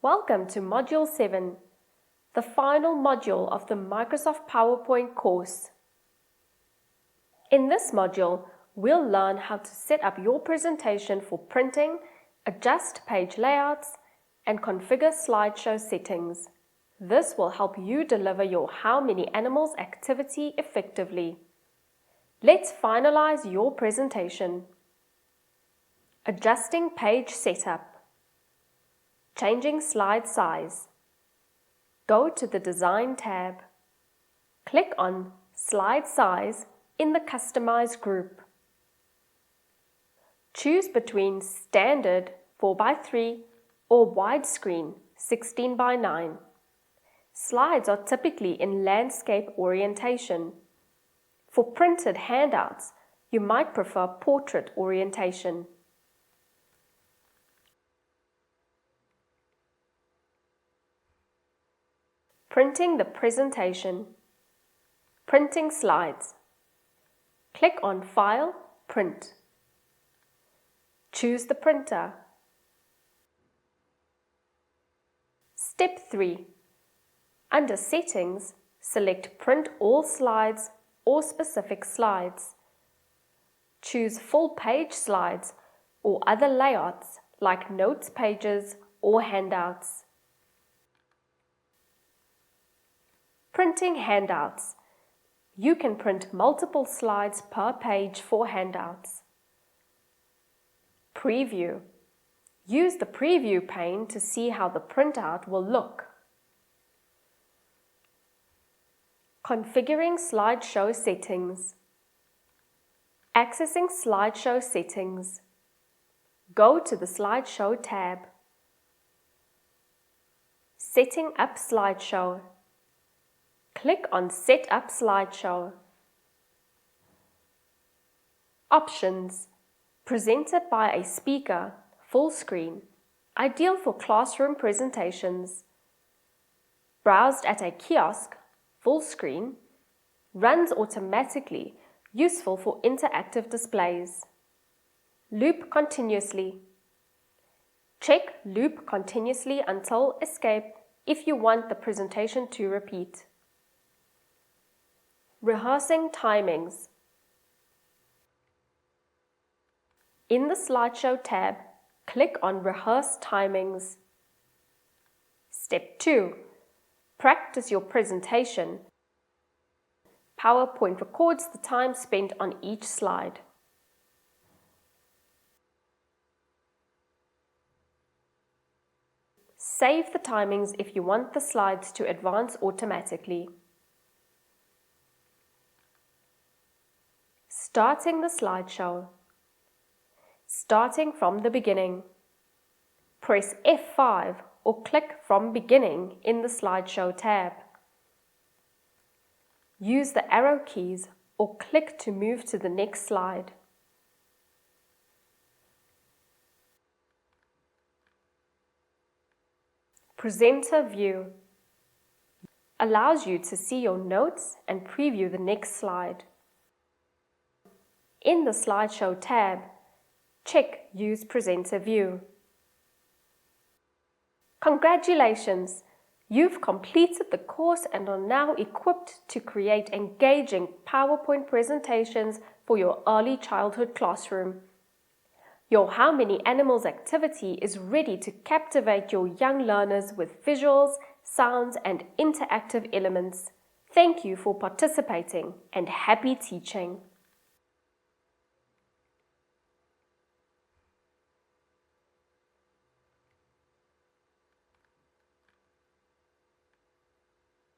Welcome to Module 7, the final module of the Microsoft PowerPoint course. In this module, we'll learn how to set up your presentation for printing, adjust page layouts, and configure slideshow settings. This will help you deliver your How Many Animals activity effectively. Let's finalize your presentation. Adjusting page setup. Changing slide size. Go to the Design tab. Click on Slide Size in the Customize group. Choose between Standard 4:3 or Widescreen 16:9. Slides are typically in landscape orientation. For printed handouts, you might prefer portrait orientation. Printing the presentation. Printing slides. Click on File, Print. Choose the printer. Step 3. Under Settings, select Print All Slides or Specific Slides. Choose Full Page Slides or other layouts like Notes pages or handouts. Printing handouts. You can print multiple slides per page for handouts. Preview. Use the preview pane to see how the printout will look. Configuring slideshow settings. Accessing slideshow settings. Go to the Slideshow tab. Setting up slideshow. Click on Set up slideshow. Options. Presented by a speaker, full screen, ideal for classroom presentations. Browsed at a kiosk, full screen, runs automatically, useful for interactive displays. Loop continuously. Check Loop continuously until Escape if you want the presentation to repeat. Rehearsing timings. In the Slideshow tab, click on Rehearse Timings. Step 2. Practice your presentation. PowerPoint records the time spent on each slide. Save the timings if you want the slides to advance automatically. Starting the slideshow. Starting from the beginning. Press F5 or click from Beginning in the Slideshow tab. Use the arrow keys or click to move to the next slide. Presenter view. Allows you to see your notes and preview the next slide. In the Slideshow tab, check Use Presenter View. Congratulations! You've completed the course and are now equipped to create engaging PowerPoint presentations for your early childhood classroom. Your How Many Animals activity is ready to captivate your young learners with visuals, sounds, and interactive elements. Thank you for participating and happy teaching!